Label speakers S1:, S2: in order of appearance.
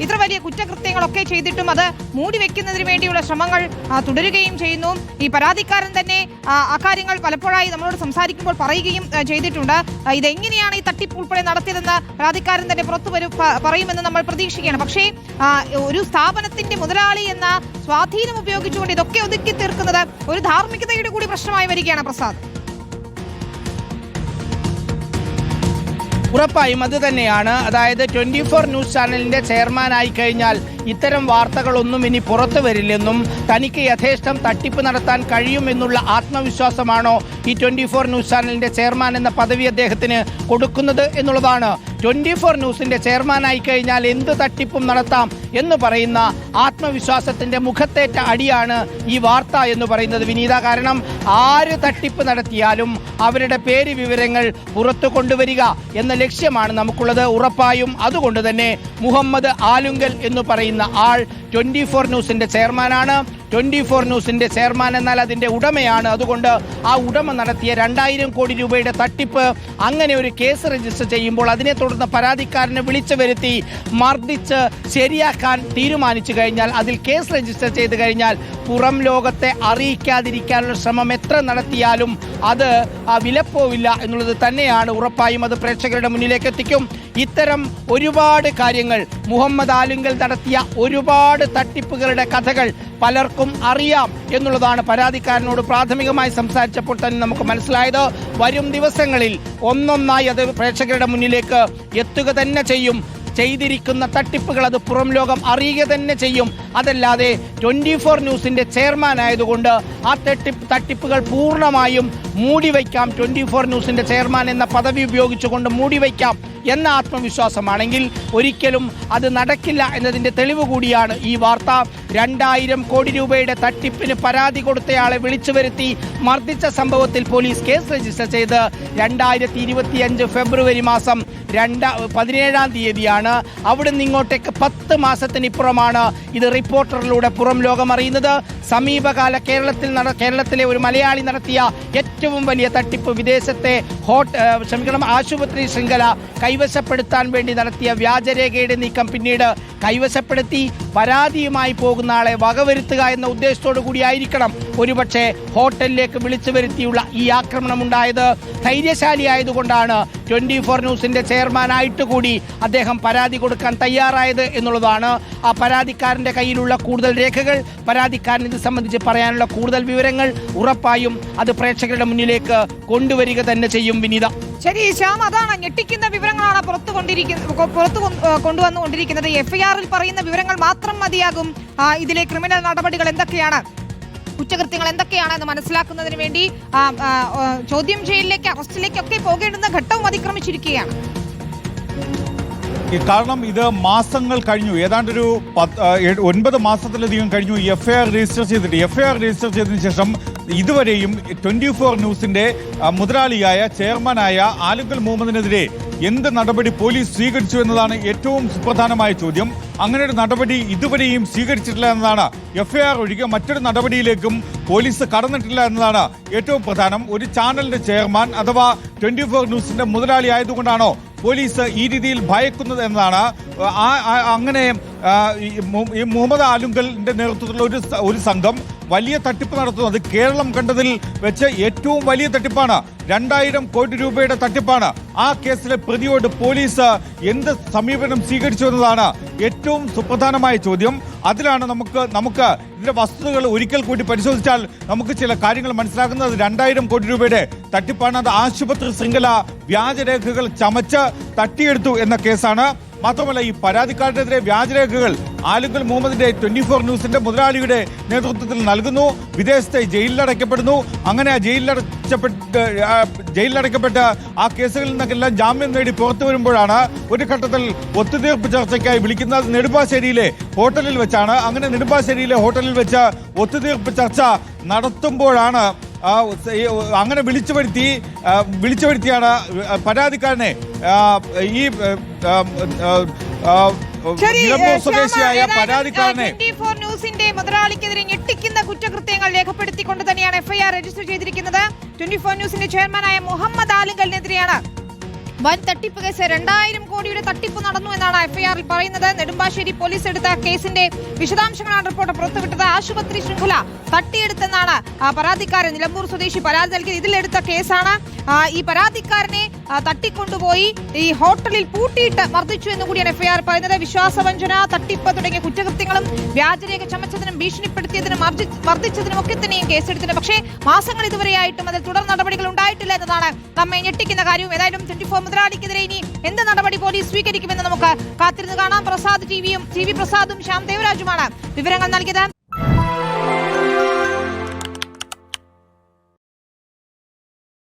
S1: ഇത്ര വലിയ കുറ്റകൃത്യങ്ങളൊക്കെ ചെയ്തിട്ടും അത് മൂടിവെക്കുന്നതിന് വേണ്ടിയുള്ള ശ്രമങ്ങൾ തുടരുകയും ചെയ്യുന്നു. ഈ പരാതിക്കാരൻ തന്നെ അക്കാര്യങ്ങൾ പലപ്പോഴായി നമ്മളോട് സംസാരിക്കുമ്പോൾ പറയുകയും ചെയ്തിട്ടുണ്ട്. ഇതെങ്ങനെയാണ് ഈ തട്ടിപ്പ് ഉൾപ്പെടെ നടത്തിയതെന്ന് പരാതിക്കാരൻ തന്നെ പുറത്തു പറയുമെന്ന് നമ്മൾ പ്രതീക്ഷിക്കുകയാണ്. പക്ഷേ ഒരു സ്ഥാപനത്തിന്റെ മുതലാളി എന്ന സ്വാധീനം ഉപയോഗിച്ചുകൊണ്ട് ഇതൊക്കെ ഒതുക്കി തീർക്കുന്നത് ഒരു ധാർമ്മികതയുടെ കൂടി പ്രശ്നമായി വരികയാണ് പ്രസാദ്.
S2: ഉറപ്പായും അത് തന്നെയാണ്. അതായത് 24 ന്യൂസ് ചാനലിന്റെ ചെയർമാനായി കഴിഞ്ഞാൽ ഇത്തരം വാർത്തകളൊന്നും ഇനി പുറത്തു വരില്ലെന്നും തനിക്ക് യഥേഷ്ടം തട്ടിപ്പ് നടത്താൻ കഴിയുമെന്നുള്ള ആത്മവിശ്വാസമാണോ ഈ 24 ന്യൂസ് ചാനലിന്റെ ചെയർമാൻ എന്ന പദവി അദ്ദേഹത്തിന് കൊടുക്കുന്നത് എന്നുള്ളതാണ്. 24 ന്യൂസിന്റെ ചെയർമാനായി കഴിഞ്ഞാൽ എന്ത് തട്ടിപ്പും നടത്താം എന്ന് പറയുന്ന ആത്മവിശ്വാസത്തിന്റെ മുഖത്തേറ്റ അടിയാണ് ഈ വാർത്ത എന്ന് പറയുന്നത് വിനീത. കാരണം ആര് തട്ടിപ്പ് നടത്തിയാലും അവരുടെ പേര് വിവരങ്ങൾ പുറത്തു കൊണ്ടുവരിക എന്ന ലക്ഷ്യമാണ് നമുക്കുള്ളത്. ഉറപ്പായും അതുകൊണ്ട് തന്നെ മുഹമ്മദ് ആലുങ്കൽ എന്ന് പറയുന്ന ആൾ 24 ന്യൂസിന്റെ ചെയർമാനാണ്. 24 ന്യൂസിന്റെ ചെയർമാൻ എന്നാൽ അതിന്റെ ഉടമയാണ്. അതുകൊണ്ട് ആ ഉടമ നടത്തിയ 2000 കോടി രൂപയുടെ തട്ടിപ്പ് അങ്ങനെ ഒരു കേസ് രജിസ്റ്റർ ചെയ്യുമ്പോൾ അതിനെ തുടർന്ന് പരാതിക്കാരനെ വിളിച്ചു വരുത്തി മർദ്ദിച്ച് ശരിയാക്കാൻ തീരുമാനിച്ചു കഴിഞ്ഞാൽ, അതിൽ കേസ് രജിസ്റ്റർ ചെയ്ത് കഴിഞ്ഞാൽ പുറം ലോകത്തെ അറിയിക്കാതിരിക്കാനുള്ള ശ്രമം എത്ര നടത്തിയാലും അത് വിലപ്പോവില്ല എന്നുള്ളത് തന്നെയാണ്. ഉറപ്പായും അത് പ്രേക്ഷകരുടെ മുന്നിലേക്ക് എത്തിക്കും. ഇത്തരം ഒരുപാട് കാര്യങ്ങൾ മുഹമ്മദ് ആലുങ്കൽ നടത്തിയ ഒരുപാട് തട്ടിപ്പുകളുടെ കഥകൾ പലർക്കും അറിയാം എന്നുള്ളതാണ് പരാതിക്കാരനോട് പ്രാഥമികമായി സംസാരിച്ചപ്പോൾ തന്നെ നമുക്ക് മനസ്സിലായത്. വരും ദിവസങ്ങളിൽ ഒന്നൊന്നായി അത് പ്രേക്ഷകരുടെ മുന്നിലേക്ക് എത്തുക തന്നെ ചെയ്യും. ചെയ്തിരിക്കുന്ന തട്ടിപ്പുകൾ അത് പുറം ലോകം അറിയുക തന്നെ ചെയ്യും. അതല്ലാതെ 24 ന്യൂസിന്റെ ചെയർമാൻ ആയതുകൊണ്ട് ആ തട്ടിപ്പുകൾ പൂർണ്ണമായും മൂടിവയ്ക്കാം. 24 ന്യൂസിന്റെ ചെയർമാൻ എന്ന പദവി ഉപയോഗിച്ചുകൊണ്ട് മൂടിവയ്ക്കാം എന്ന ആത്മവിശ്വാസമാണെങ്കിൽ ഒരിക്കലും അത് നടക്കില്ല എന്നതിന്റെ തെളിവ് കൂടിയാണ് ഈ വാർത്ത. 2000 കോടി രൂപയുടെ തട്ടിപ്പിന് പരാതി കൊടുത്തയാളെ വിളിച്ചു വരുത്തി മർദ്ദിച്ച സംഭവത്തിൽ പോലീസ് കേസ് രജിസ്റ്റർ ചെയ്ത് 2025 ഫെബ്രുവരി മാസം 17-ാം തീയതിയാണ്. അവിടുന്ന് ഇങ്ങോട്ടേക്ക് 10 മാസത്തിനിപ്പുറമാണ് ഇത് റിപ്പോർട്ടറിലൂടെ പുറം ലോകം അറിയുന്നത്. സമീപകാല കേരളത്തിലെ ഒരു മലയാളി നടത്തിയ ഏറ്റവും വലിയ തട്ടിപ്പ് വിദേശത്തെ ആശുപത്രി ശൃംഖല കൈവശപ്പെടുത്താൻ വേണ്ടി നടത്തിയ വ്യാജരേഖയുടെ നീക്കം പിന്നീട് കൈവശപ്പെടുത്തി പരാതിയുമായി പോകുന്ന ആളെ വകവരുത്തുക എന്ന ഉദ്ദേശത്തോടു കൂടിയായിരിക്കണം ഒരുപക്ഷെ ഹോട്ടലിലേക്ക് വിളിച്ചു വരുത്തിയുള്ള ഈ ആക്രമണം ഉണ്ടായത്. ധൈര്യശാലിയായതുകൊണ്ടാണ് 24 ന്യൂസിന്റെ ചെയർമാനായിട്ട് കൂടി അദ്ദേഹം പരാതി കൊടുക്കാൻ തയ്യാറായത് എന്നുള്ളതാണ്. ആ പരാതിക്കാരന്റെ കയ്യിലുള്ള കൂടുതൽ രേഖകൾ, പരാതിക്കാരൻ ഇത് സംബന്ധിച്ച് പറയാനുള്ള കൂടുതൽ വിവരങ്ങൾ ഉറപ്പായും അത് പ്രേക്ഷകരുടെ മുന്നിലേക്ക് കൊണ്ടുവരിക തന്നെ ചെയ്യും വിനീത.
S1: ശരി ശ്യാം, അതാണ് ഞെട്ടിക്കുന്ന വിവരങ്ങളാണ് പുറത്തു കൊണ്ടുവന്നുകൊണ്ടിരിക്കുന്നത്. FIR-ൽ പറയുന്ന വിവരങ്ങൾ മാത്രം മതിയാകും ഇതിലെ ക്രിമിനൽ നടപടികൾ എന്തൊക്കെയാണ്, കുറ്റകൃത്യങ്ങൾ എന്തൊക്കെയാണെന്ന് മനസ്സിലാക്കുന്നതിന് വേണ്ടി ചോദ്യം ചെയ്യലിലേക്ക്, അറസ്റ്റിലേക്കൊക്കെ പോകേണ്ടുന്ന ഘട്ടവും അതിക്രമിച്ചിരിക്കുകയാണ്.
S3: കാരണം ഇത് മാസങ്ങൾ കഴിഞ്ഞു, ഏതാണ്ട് ഒരു 9 മാസത്തിലധികം കഴിഞ്ഞു FIR രജിസ്റ്റർ ചെയ്തിട്ട്. FIR രജിസ്റ്റർ ചെയ്തതിനു ശേഷം ഇതുവരെയും 24 ന്യൂസിന്റെ മുതലാളിയായ ചെയർമാനായ ആലുങ്കൽ മുഹമ്മദിനെതിരെ എന്ത് നടപടി പോലീസ് സ്വീകരിച്ചു എന്നതാണ് ഏറ്റവും സുപ്രധാനമായ ചോദ്യം. അങ്ങനെ ഒരു നടപടി ഇതുവരെയും സ്വീകരിച്ചിട്ടില്ല എന്നതാണ്. FIR ഒഴികെ മറ്റൊരു നടപടിയിലേക്കും പോലീസ് കടന്നിട്ടില്ല എന്നതാണ് ഏറ്റവും പ്രധാനം. ഒരു ചാനലിന്റെ ചെയർമാൻ അഥവാ 24 ന്യൂസിന്റെ മുതലാളി ആയതുകൊണ്ടാണോ പോലീസ് ഈ രീതിയിൽ ഭയക്കുന്നത് എന്നതാണ്. അങ്ങനെ ഈ മുഹമ്മദ് ആലുങ്കലിന്റെ നേതൃത്വത്തിലുള്ള ഒരു സംഘം വലിയ തട്ടിപ്പ് നടത്തുന്നത് കേരളം കണ്ടതിൽ വെച്ച് ഏറ്റവും വലിയ തട്ടിപ്പാണ്. 2000 കോടി രൂപയുടെ തട്ടിപ്പാണ്. ആ കേസിലെ പ്രതിയോട് പോലീസ് എന്ത് സമീപനം സ്വീകരിച്ചു എന്നതാണ് ഏറ്റവും സുപ്രധാനമായ ചോദ്യം. അതിലാണ് നമുക്ക് ഇതിന്റെ വസ്തുതകൾ ഒരിക്കൽ കൂടി പരിശോധിച്ചാൽ നമുക്ക് ചില കാര്യങ്ങൾ മനസ്സിലാക്കുന്നത്. 2000 കോടി രൂപയുടെ തട്ടിപ്പാണ്. അത് ആശുപത്രി ശൃംഖല വ്യാജരേഖകൾ ചമച്ച് തട്ടിയെടുത്തു എന്ന കേസാണ്. മാത്രമല്ല ഈ പരാതിക്കാരനെതിരെ വ്യാജരേഖകൾ ആലുങ്കൽ മുഹമ്മദിന്റെ 24 ന്യൂസിന്റെ മുതലാളിയുടെ നേതൃത്വത്തിൽ നൽകുന്നു. വിദേശത്തെ ജയിലിലടയ്ക്കപ്പെടുന്നു. അങ്ങനെ ജയിലിലടയ്ക്കപ്പെട്ട് ആ കേസുകളിൽ നിന്നൊക്കെല്ലാം ജാമ്യം നേടി പുറത്തു വരുമ്പോഴാണ് ഒരു ഘട്ടത്തിൽ ഒത്തുതീർപ്പ് ചർച്ചയ്ക്കായി വിളിക്കുന്നത്. നെടുമ്പാശ്ശേരിയിലെ ഹോട്ടലിൽ വെച്ചാണ്. അങ്ങനെ നെടുമ്പാശ്ശേരിയിലെ ഹോട്ടലിൽ വെച്ച് ഒത്തുതീർപ്പ് ചർച്ച നടത്തുമ്പോഴാണ് അങ്ങനെ വിളിച്ചു വരുത്തിയാണ് പരാതിക്കാരനെ ഈ സ്വദേശിയായ പരാതിക്കാരനെ
S1: 24 ന്യൂസിന്റെ മുതലാളിക്കെതിരെ ഞെട്ടിക്കുന്ന കുറ്റകൃത്യങ്ങൾ രേഖപ്പെടുത്തിക്കൊണ്ട് തന്നെയാണ് FIR രജിസ്റ്റർ ചെയ്തിരിക്കുന്നത്. 24 ന്യൂസിന്റെ ചെയർമാനായ മുഹമ്മദ് ആലുങ്കലിനെതിരെയാണ് വൻ തട്ടിപ്പ് കേസ് 2000 കോടിയുടെ തട്ടിപ്പ് നടന്നു എന്നാണ് എഫ്ഐആറിൽ പറയുന്നത്. നെടുമ്പാശ്ശേരി പോലീസ് എടുത്ത കേസിന്റെ വിശദാംശങ്ങളാണ് റിപ്പോർട്ട് പുറത്തുവിട്ടത്. ആശുപത്രി ശൃംഖല തട്ടിയെടുത്തെന്നാണ് പരാതിക്കാരൻ നിലമ്പൂർ സ്വദേശി പരാതി നൽകിയത്. ഇതിലെടുത്ത കേസാണ്. ഈ പരാതിക്കാരനെ തട്ടിക്കൊണ്ടുപോയി ഈ ഹോട്ടലിൽ പൂട്ടിയിട്ട് മർദ്ദിച്ചു എന്ന് കൂടിയാണ് എഫ്ഐആർ പറയുന്നത്. വിശ്വാസവഞ്ചന, തട്ടിപ്പ് തുടങ്ങിയ കുറ്റകൃത്യങ്ങളും വ്യാജരേഖ ചമച്ചതിനും ഭീഷണിപ്പെടുത്തിയതിനും മർദ്ദിച്ചതിനും ഒക്കെ തന്നെയും കേസെടുത്തിട്ടുണ്ട്. പക്ഷേ മാസങ്ങൾ ഇതുവരെയായിട്ടും അതിൽ തുടർ നടപടികൾ ഉണ്ടായിട്ടില്ല എന്നതാണ് നമ്മെ ഞെട്ടിക്കുന്ന കാര്യവും. ഏതായാലും 24 മുതലാളിക്കെതിരെ ഇനി എന്ത് നടപടി പോലീസ് സ്വീകരിക്കുമെന്ന് നമുക്ക് കാത്തിരുന്ന് കാണാം. പ്രസാദ് ടി വി പ്രസാദും ശ്യാം ദേവരാജുമാണ് വിവരങ്ങൾ നൽകിയത്.